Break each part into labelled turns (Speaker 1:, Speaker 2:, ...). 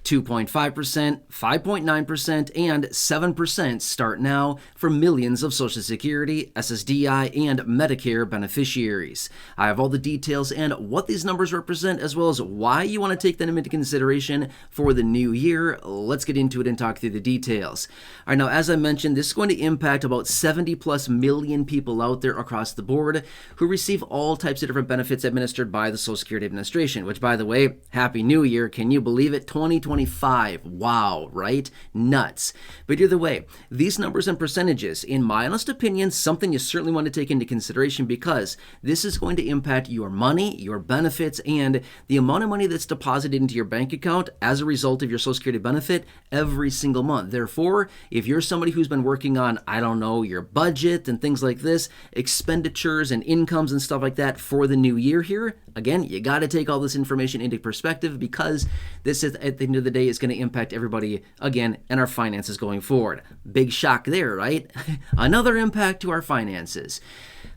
Speaker 1: 2.5%, 5.9%, and 7% start now for millions of Social Security, SSDI, and Medicare beneficiaries. I have all the details and what these numbers represent, as well as why you want to take them into consideration for the new year. Let's get into it and talk through the details. All right, now, as I mentioned, this is going to impact about 70 plus million people out there across the board who receive all types of different benefits administered by the Social Security Administration, which, by the way, Happy New Year. Can you believe it? 2025. Wow, right? Nuts. But either way, these numbers and percentages, in my honest opinion, something you certainly want to take into consideration, because this is going to impact your money, your benefits, and the amount of money that's deposited into your bank account as a result of your Social Security benefit every single month. Therefore, if you're somebody who's been working on, I don't know, your budget and things like this, expenditures and incomes and stuff like that for the new year here, again, you got to take all this information into perspective, because this is, at the end of the day, is going to impact everybody again and our finances going forward. Big shock there, right? Another impact to our finances.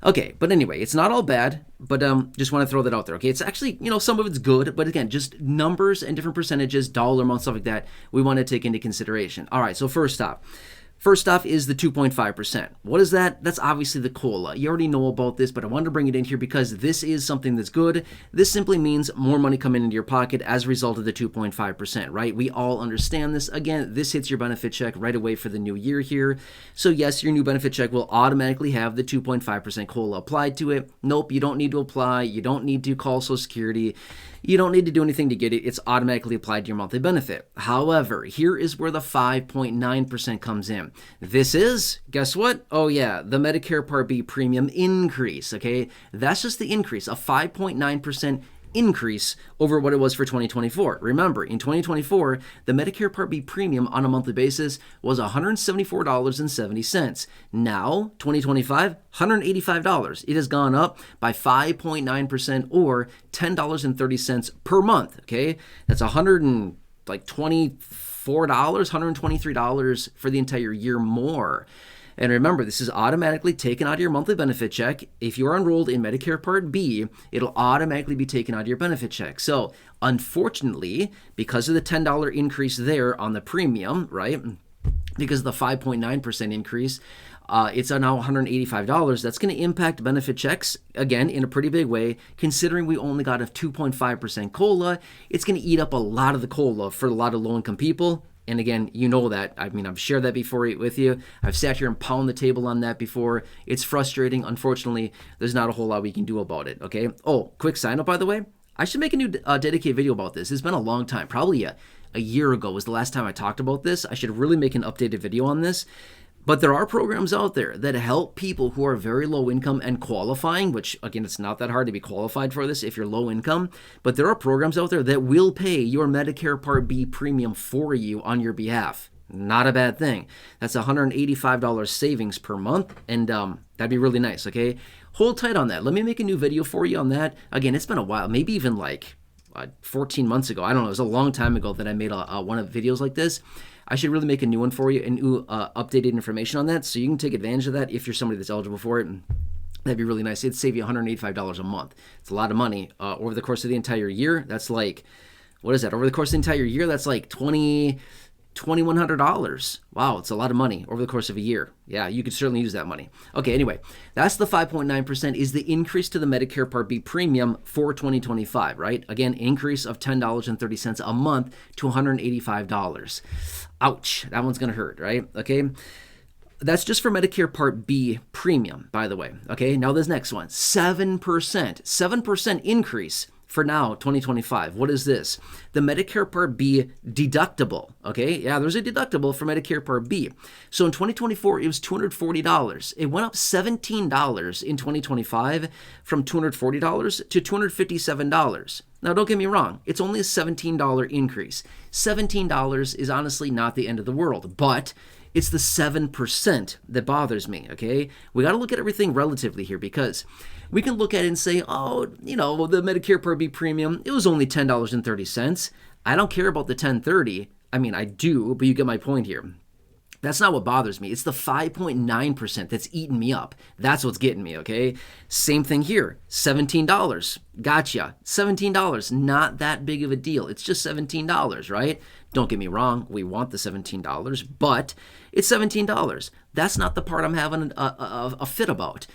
Speaker 1: Okay, but anyway, it's not all bad, but just want to throw that out there, okay? It's actually, some of it's good, but again, just numbers and different percentages, dollar amounts, stuff like that, we want to take into consideration. All right, so first off is the 2.5%. What is that? That's obviously the COLA. You already know about this, but I wanted to bring it in here because this is something that's good. This simply means more money coming into your pocket as a result of the 2.5%, right? We all understand this. Again, this hits your benefit check right away for the new year here. So yes, your new benefit check will automatically have the 2.5% COLA applied to it. Nope, you don't need to apply. You don't need to call Social Security. You don't need to do anything to get it. It's automatically applied to your monthly benefit. However, here is where the 5.9% comes in. This is, guess what? Oh yeah, the Medicare Part B premium increase, okay? That's just the increase, a 5.9% increase over what it was for 2024. Remember, in 2024, the Medicare Part B premium on a monthly basis was $174.70. Now, 2025, $185. It has gone up by 5.9% or $10.30 per month, okay? That's $124, $123 for the entire year more. And remember, this is automatically taken out of your monthly benefit check. If you are enrolled in Medicare Part B, it'll automatically be taken out of your benefit check. So, unfortunately, because of the $10 increase there on the premium, right, because of the 5.9% increase, it's now $185. That's going to impact benefit checks, again, in a pretty big way. Considering we only got a 2.5% COLA, it's going to eat up a lot of the COLA for a lot of low-income people. And again, you know that. I mean, I've shared that before with you. I've sat here and pounded the table on that before. It's frustrating. Unfortunately, there's not a whole lot we can do about it, okay? Oh, quick sign up, by the way. I should make a new dedicated video about this. It's been a long time. Probably a year ago was the last time I talked about this. I should really make an updated video on this. But there are programs out there that help people who are very low income and qualifying, which, again, it's not that hard to be qualified for this if you're low income. But there are programs out there that will pay your Medicare Part B premium for you on your behalf. Not a bad thing. That's $185 savings per month, and that'd be really nice, okay? Hold tight on that. Let me make a new video for you on that. Again, it's been a while, maybe even like 14 months ago. I don't know. It was a long time ago that I made one of the videos like this. I should really make a new one for you, and new updated information on that, so you can take advantage of that if you're somebody that's eligible for it. That'd be really nice. It'd save you $185 a month. It's a lot of money over the course of the entire year. That's like, what is that? Over the course of the entire year, that's like $2,100. Wow, it's a lot of money over the course of a year. Yeah, you could certainly use that money. Okay, anyway, that's the 5.9% is the increase to the Medicare Part B premium for 2025, right? Again, increase of $10.30 a month to $185. Ouch, that one's going to hurt, right? Okay, that's just for Medicare Part B premium, by the way. Okay, now this next one, 7% increase for now, 2025. What is this? The Medicare Part B deductible. Okay, yeah, there's a deductible for Medicare Part B. So in 2024, it was $240. It went up $17 in 2025 from $240 to $257. Now, don't get me wrong. It's only a $17 increase. $17 is honestly not the end of the world, but it's the 7% that bothers me, okay? We got to look at everything relatively here, because we can look at it and say, oh, the Medicare Part B premium, it was only $10.30. I don't care about the $10.30. I mean, I do, but you get my point here. That's not what bothers me. It's the 5.9% that's eating me up. That's what's getting me, okay? Same thing here. $17. Gotcha. $17. Not that big of a deal. It's just $17, right? Don't get me wrong. We want the $17, but it's $17. That's not the part I'm having a fit about.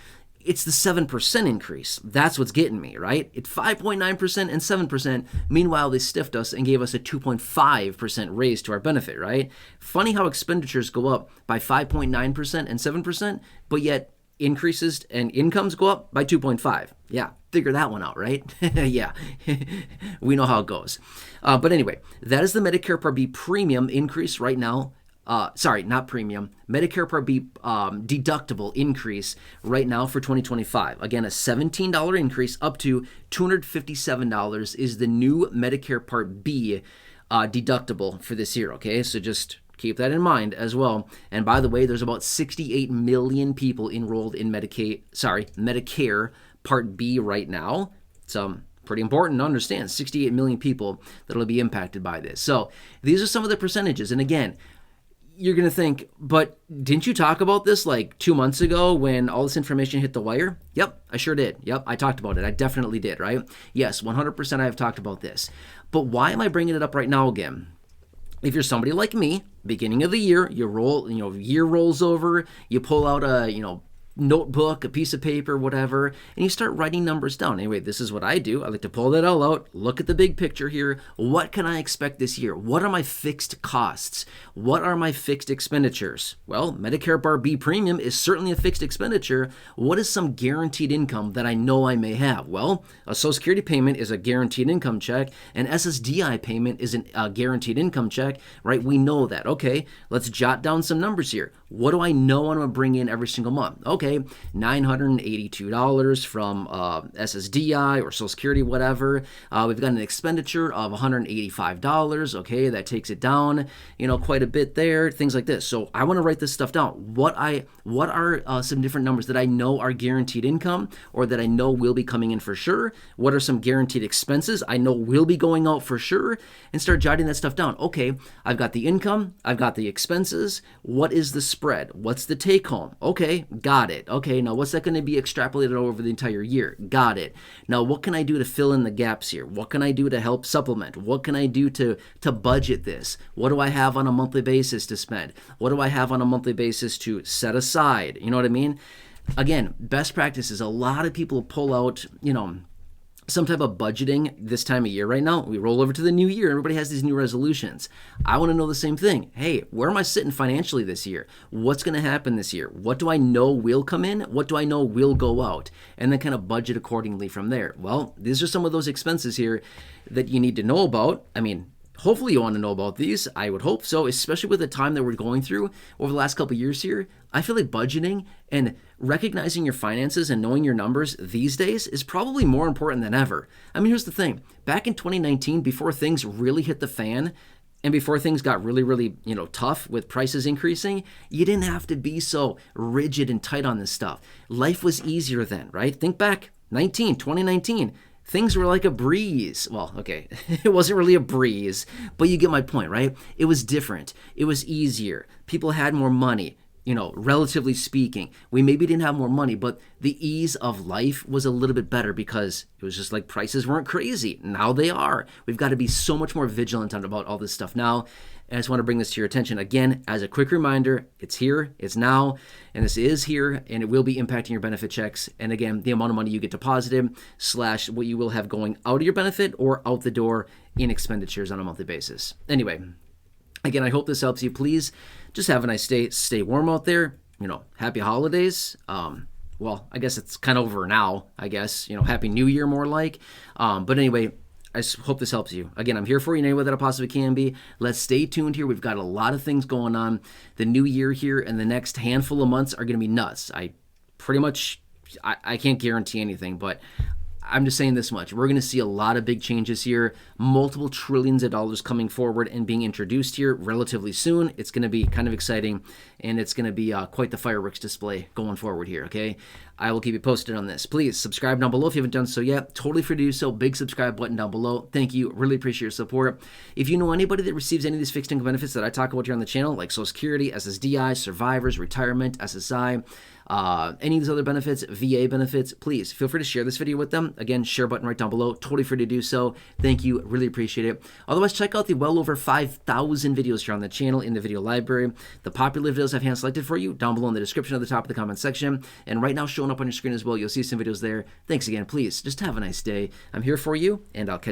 Speaker 1: It's the 7% increase. That's what's getting me, right? It's 5.9% and 7%. Meanwhile, they stiffed us and gave us a 2.5% raise to our benefit, right? Funny how expenditures go up by 5.9% and 7%, but yet increases and incomes go up by 2.5. Yeah, figure that one out, right? Yeah, we know how it goes. But anyway, that is the Medicare Part B premium increase right now. Sorry, not premium, Medicare Part B deductible increase right now for 2025. Again, a $17 increase up to $257 is the new Medicare Part B deductible for this year, okay? So just keep that in mind as well. And by the way, there's about 68 million people enrolled in Medicare Part B right now. So pretty important to understand, 68 million people that will be impacted by this. So these are some of the percentages. And again, you're going to think, but didn't you talk about this like 2 months ago when all this information hit the wire? Yep, I sure did. Yep, I talked about it. I definitely did, right? Yes, 100% I have talked about this. But why am I bringing it up right now again? If you're somebody like me, beginning of the year, year rolls over, you pull out a, notebook, a piece of paper, whatever, and you start writing numbers down. Anyway, this is what I do. I like to pull that all out, look at the big picture here. What can I expect this year? What are my fixed costs? What are my fixed expenditures? Well, Medicare Part B premium is certainly a fixed expenditure. What is some guaranteed income that I know I may have? Well, a Social Security payment is a guaranteed income check. An SSDI payment is a guaranteed income check, right? We know that. Okay, let's jot down some numbers here. What do I know I'm going to bring in every single month? Okay, $982 from SSDI or Social Security, whatever. We've got an expenditure of $185. Okay, that takes it down, quite a bit there. Things like this. So I want to write this stuff down. What are some different numbers that I know are guaranteed income or that I know will be coming in for sure? What are some guaranteed expenses I know will be going out for sure? And start jotting that stuff down. Okay, I've got the income. I've got the expenses. What is the spread? What's the take home? Okay, got it. Okay, now what's that going to be extrapolated over the entire year? Got it. Now what can I do to fill in the gaps here? What can I do to help supplement? What can I do to budget this? What do I have on a monthly basis to spend? What do I have on a monthly basis to set aside? You know what I mean? Again, best practices. A lot of people pull out, some type of budgeting this time of year right now. We roll over to the new year. Everybody has these new resolutions. I want to know the same thing. Hey, where am I sitting financially this year? What's going to happen this year? What do I know will come in? What do I know will go out? And then kind of budget accordingly from there. Well, these are some of those expenses here that you need to know about. I mean, hopefully you want to know about these. I would hope so, especially with the time that we're going through over the last couple of years here. I feel like budgeting and recognizing your finances and knowing your numbers these days is probably more important than ever. I mean, here's the thing. Back in 2019, before things really hit the fan and before things got really, really, tough with prices increasing, you didn't have to be so rigid and tight on this stuff. Life was easier then, right? Think back, 2019. Things were like a breeze. Well, okay, it wasn't really a breeze, but you get my point, right? It was different. It was easier. People had more money, relatively speaking. We maybe didn't have more money, but the ease of life was a little bit better because it was just like prices weren't crazy. Now they are. We've got to be so much more vigilant about all this stuff now. And I just want to bring this to your attention again as a quick reminder. It's here, it's now, and this is here, and it will be impacting your benefit checks. And again, the amount of money you get deposited / what you will have going out of your benefit or out the door in expenditures on a monthly basis. Anyway, again, I hope this helps you. Please just have a nice day. Stay warm out there. Happy holidays. Well, I guess it's kind of over now, I guess. Happy New Year more like. But anyway, I hope this helps you. Again, I'm here for you in any way that I possibly can be. Let's stay tuned here. We've got a lot of things going on. The new year here and the next handful of months are going to be nuts. I can't guarantee anything, but I'm just saying this much. We're going to see a lot of big changes here, multiple trillions of dollars coming forward and being introduced here relatively soon. It's going to be kind of exciting, and it's going to be quite the fireworks display going forward here, okay? I will keep you posted on this. Please subscribe down below if you haven't done so yet. Totally free to do so. Big subscribe button down below. Thank you. Really appreciate your support. If you know anybody that receives any of these fixed income benefits that I talk about here on the channel, like Social Security, SSDI, survivors, retirement, SSI, any of these other benefits, VA benefits, please feel free to share this video with them. Again, share button right down below. Totally free to do so. Thank you. Really appreciate it. Otherwise, check out the well over 5,000 videos here on the channel in the video library. The popular videos I've hand selected for you down below in the description of the top of the comment section. And right now showing up on your screen as well, you'll see some videos there. Thanks again. Please just have a nice day. I'm here for you, and I'll catch you.